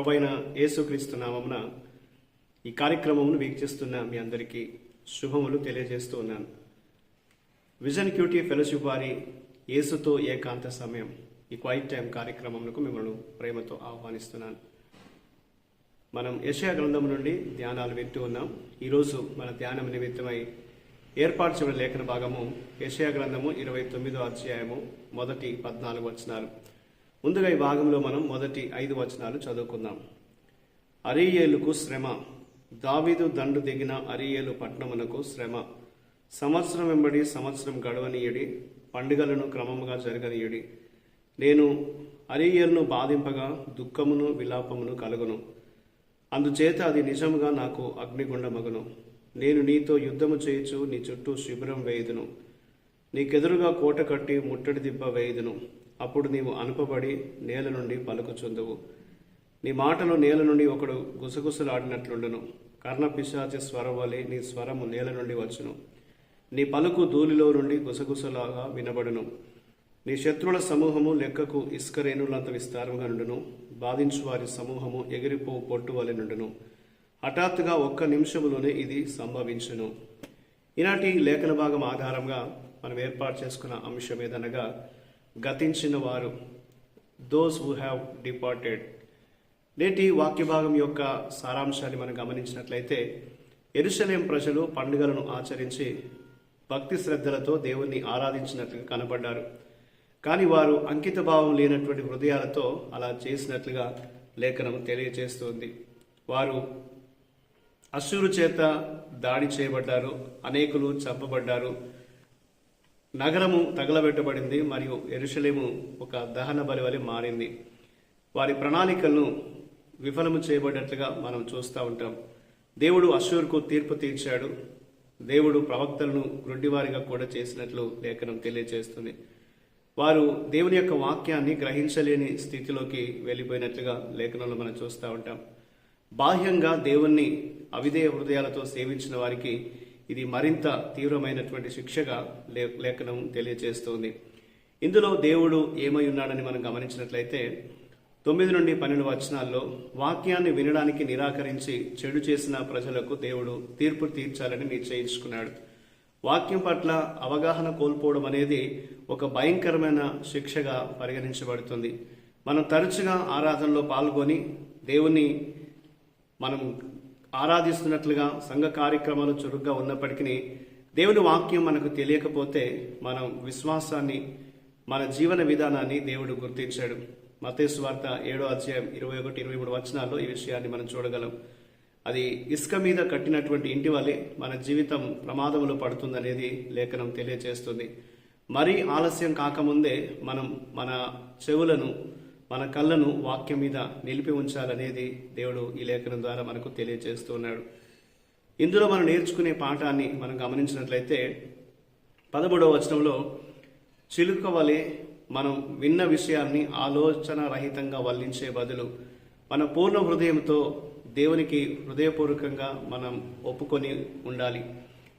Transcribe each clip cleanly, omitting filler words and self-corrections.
ప్రభువైన యేసుక్రీస్తు నామమున ఈ కార్యక్రమమును వీక్షిస్తున్న మీ అందరికీ శుభములు తెలియజేస్తూ ఉన్నాను. విజన్ క్యూటీ ఫెలోషిప్ వారి యేసుతో ఏకాంత సమయం ఈ క్వైట్ టైం కార్యక్రమములకు మిమ్మల్ని ప్రేమతో ఆహ్వానిస్తున్నాను. మనం యెషయా గ్రంథం నుండి ధ్యానాలు వింటూ ఉన్నాం. ఈరోజు మన ధ్యానం నిమిత్తమై ఏర్పాటు చేయబడిన లేఖన భాగము యెషయా గ్రంథము 29వ అధ్యాయము మొదటి 14 వచనాలు. ముందుగా ఈ భాగంలో మనం మొదటి 5 వచనాలు చదువుకుందాం. అరీయేలుకు శ్రమ, దావీదు దండు దిగిన అరీయేలు పట్టణమునకు శ్రమ. సంవత్సరం వెంబడి సంవత్సరం గడవనీయుడి, పండుగలను క్రమముగా జరగనీయుడి. నేను అరీయేలును బాధింపగా దుఃఖమును విలాపమును కలుగును, అందుచేత అది నిజముగా నాకు అగ్నిగుండమగును. నేను నీతో యుద్ధము చేయుచు నీ చుట్టూ శిబిరం వేయుదును, నీకెదురుగా కోట కట్టి ముట్టడి దిబ్బ వేయుదును. అప్పుడు నీవు అనుపబడి నేల నుండి పలుకుచుందువు. నీ మాటలు నేల నుండి ఒకడు గుసగుసలాడినట్లుండును. కర్ణపిశాచి స్వరం వలె నీ స్వరము నేల నుండి వచ్చును. నీ పలుకు ధూళిలో నుండి గుసగుసలాగా వినబడును. నీ శత్రువుల సమూహము లెక్కకు ఇసుక రేణులంత విస్తారంగా నుండును. బాధించు వారి సమూహము ఎగిరిపో పొట్టు వలె నుండును. హఠాత్తుగా 1 నిమిషములోనే ఇది సంభవించును. ఈనాటి లేఖన భాగం ఆధారంగా మనం ఏర్పాటు చేసుకున్న అంశం ఏదనగా గతించిన వారు, దోస్ హూ హ్యావ్ డిపార్టెడ్. నేటి వాక్య భాగం యొక్క సారాంశాన్ని మనం గమనించినట్లయితే, యెరూషలేం ప్రజలు పండుగలను ఆచరించి భక్తి శ్రద్ధలతో దేవుణ్ణి ఆరాధించినట్లుగా కనబడ్డారు. కానీ వారు అంకిత భావం లేనటువంటి హృదయాలతో అలా చేసినట్లుగా లేఖనం తెలియజేస్తుంది. వారు అశ్షూరు చేత దాడి చేయబడ్డారు, అనేకులు చంపబడ్డారు, నగరము తగలబెట్టబడింది, మరియు యెరూషలేము ఒక దహన బలి వలె మారింది. వారి ప్రణాళికలను విఫలము చేయబడ్డట్లుగా మనం చూస్తూ ఉంటాం. దేవుడు అశ్షూరుకు తీర్పు తీర్చాడు. దేవుడు ప్రవక్తలను గ్రుడ్డివారిగా కూడా చేసినట్లు లేఖనం తెలియజేస్తుంది. వారు దేవుని యొక్క వాక్యాన్ని గ్రహించలేని స్థితిలోకి వెళ్ళిపోయినట్లుగా లేఖనంలో మనం చూస్తూ ఉంటాం. బాహ్యంగా దేవుణ్ణి అవిధేయ హృదయాలతో సేవించిన వారికి ఇది మరింత తీవ్రమైనటువంటి శిక్షగా లేఖనం తెలియజేస్తోంది. ఇందులో దేవుడు ఏమై ఉన్నాడని మనం గమనించినట్లయితే 9 నుండి 12 వచనాల్లో వాక్యాన్ని వినడానికి నిరాకరించి చెడు చేసిన ప్రజలకు దేవుడు తీర్పు తీర్చాలని నిశ్చయించుకున్నాడు. వాక్యం పట్ల అవగాహన కోల్పోవడం అనేది ఒక భయంకరమైన శిక్షగా పరిగణించబడుతుంది. మనం తరచుగా ఆరాధనలో పాల్గొని దేవుని మనం ఆరాధిస్తున్నట్లుగా సంఘ కార్యక్రమాలు చురుగ్గా ఉన్నప్పటికీ దేవుని వాక్యం మనకు తెలియకపోతే మనం విశ్వాసాన్ని, మన జీవన విధానాన్ని దేవుడు గుర్తించాడు. మత్తయి సువార్త 7వ అధ్యాయం 21, 23 వచనాల్లో ఈ విషయాన్ని మనం చూడగలం. అది ఇసుక మీద కట్టినటువంటి ఇంటి వలె మన జీవితం ప్రమాదంలో పడుతుందనేది లేఖనం తెలియజేస్తుంది. మరీ ఆలస్యం కాకముందే మనం మన చెవులను, మన కళ్ళను వాక్యం మీద నిలిపి ఉంచాలనేది దేవుడు ఈ లేఖనం ద్వారా మనకు తెలియజేస్తున్నాడు. ఇందులో మనం నేర్చుకునే పాఠాన్ని మనం గమనించినట్లయితే 13వ వచనంలో, చిలుక వలె మనం విన్న విషయాన్ని ఆలోచన రహితంగా వల్లించే బదులు మన పూర్ణ హృదయంతో దేవునికి హృదయపూర్వకంగా మనం ఒప్పుకొని ఉండాలి.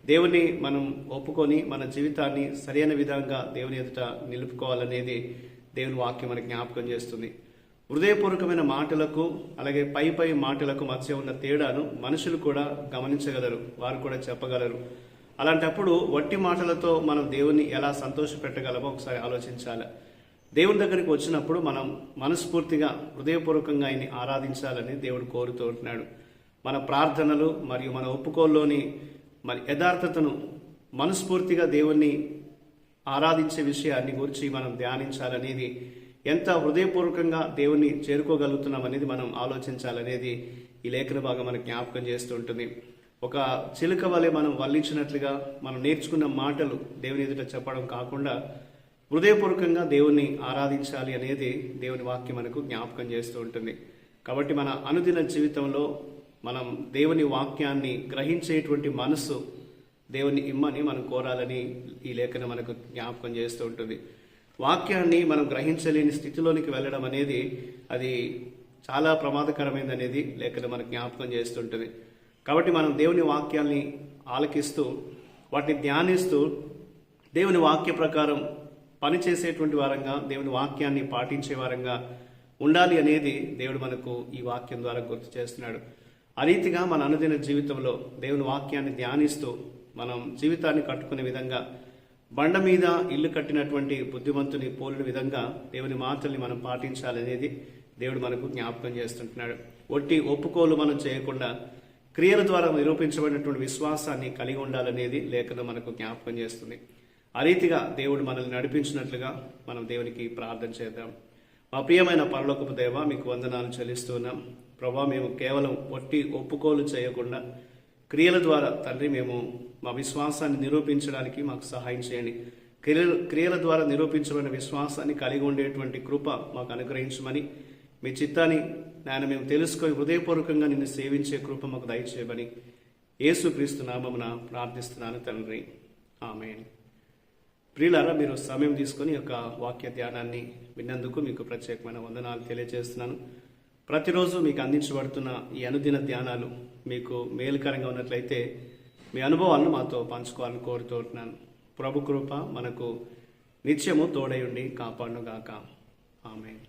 దేవుని మనం ఒప్పుకొని మన జీవితాన్ని సరైన విధంగా దేవుని ఎదుట నిలుపుకోవాలనేది దేవుని వాక్యం మనకు జ్ఞాపకం చేస్తుంది. హృదయపూర్వకమైన మాటలకు అలాగే పై మాటలకు మధ్య ఉన్న తేడాను మనుషులు కూడా గమనించగలరు, వారు కూడా చెప్పగలరు. అలాంటప్పుడు వట్టి మాటలతో మనం దేవుని ఎలా సంతోషపెట్టగలమో ఒకసారి ఆలోచించాలి. దేవుని దగ్గరికి వచ్చినప్పుడు మనం మనస్ఫూర్తిగా హృదయపూర్వకంగా ఆయన్ని ఆరాధించాలని దేవుడు కోరుతూ ఉంటున్నాడు. మన ప్రార్థనలు మరియు మన ఒప్పుకోల్లోని మరి యథార్థతను, మనస్ఫూర్తిగా దేవుణ్ణి ఆరాధించే విషయాన్ని గురించి మనం ధ్యానించాలనేది, ఎంత హృదయపూర్వకంగా దేవుణ్ణి చేరుకోగలుగుతున్నాం అనేది మనం ఆలోచించాలనేది ఈ లేఖన భాగం మనకు జ్ఞాపకం చేస్తూ ఉంటుంది. ఒక చిలుక వలె మనం వల్లించినట్లుగా మనం నేర్చుకున్న మాటలు దేవుని ఎదుట చెప్పడం కాకుండా హృదయపూర్వకంగా దేవుణ్ణి ఆరాధించాలి అనేది దేవుని వాక్యం మనకు జ్ఞాపకం చేస్తూ ఉంటుంది. కాబట్టి మన అనుదిన జీవితంలో మనం దేవుని వాక్యాన్ని గ్రహించేటువంటి మనస్సు దేవుని ఇమ్మని మనం కోరాలని ఈ లేఖనం మనకు జ్ఞాపకం చేస్తూ ఉంటుంది. వాక్యాన్ని మనం గ్రహించలేని స్థితిలోనికి వెళ్ళడం అనేది అది చాలా ప్రమాదకరమైనది లేఖనం మనకు జ్ఞాపకం చేస్తుంటుంది. కాబట్టి మనం దేవుని వాక్యాన్ని ఆలకిస్తూ వాటిని ధ్యానిస్తూ దేవుని వాక్య ప్రకారం పనిచేసేటువంటి వారంగా, దేవుని వాక్యాన్ని పాటించే వారంగా ఉండాలి అనేది దేవుడు మనకు ఈ వాక్యం ద్వారా గుర్తు చేస్తున్నాడు. ఆ రీతిగా మన అనుదిన జీవితంలో దేవుని వాక్యాన్ని ధ్యానిస్తూ మనం జీవితాన్ని కట్టుకునే విధంగా, బండ మీద ఇల్లు కట్టినటువంటి బుద్ధిమంతుని పోలిన విధంగా దేవుని మాటల్ని మనం పాటించాలనేది దేవుడు మనకు జ్ఞాపకం చేస్తుంటున్నాడు. ఒట్టి ఒప్పుకోలు మనం చేయకుండా క్రియల ద్వారా నిరూపించబడినటువంటి విశ్వాసాన్ని కలిగి ఉండాలనేది లేఖనం మనకు జ్ఞాపకం చేస్తుంది. ఆ రీతిగా దేవుడు మనల్ని నడిపించినట్లుగా మనం దేవునికి ప్రార్థన చేద్దాం. మా ప్రియమైన పరలోకపు దేవ, మీకు వందనాలు చెల్లిస్తున్నాం ప్రభా. మేము కేవలం ఒట్టి ఒప్పుకోలు చేయకుండా క్రియల ద్వారా తండ్రి మేము మా విశ్వాసాన్ని నిరూపించడానికి మాకు సహాయం చేయండి. క్రియల ద్వారా నిరూపించబడిన విశ్వాసాన్ని కలిగి ఉండేటువంటి కృప మాకు అనుగ్రహించమని, మీ చిత్తాన్ని నాయన మేము తెలుసుకొని హృదయపూర్వకంగా నిన్ను సేవించే కృప మాకు దయచేయమని యేసుక్రీస్తు నామమున ప్రార్థిస్తున్నాను తండ్రి, ఆమేన్. ప్రియులారా, మీరు సమయం తీసుకొని యొక్క వాక్య ధ్యానాన్ని విన్నందుకు మీకు ప్రత్యేకమైన వందనాలు తెలియజేస్తున్నాను. ప్రతిరోజు మీకు అందించబడుతున్న ఈ అనుదిన ధ్యానాలు మీకు మేలుకరంగా ఉన్నట్లయితే మీ అనుభవాలను మాతో పంచుకోవాలని కోరుతున్నాను. ప్రభు కృప మనకు నిత్యము తోడై ఉండి కాపాడునుగాక. ఆమేన్.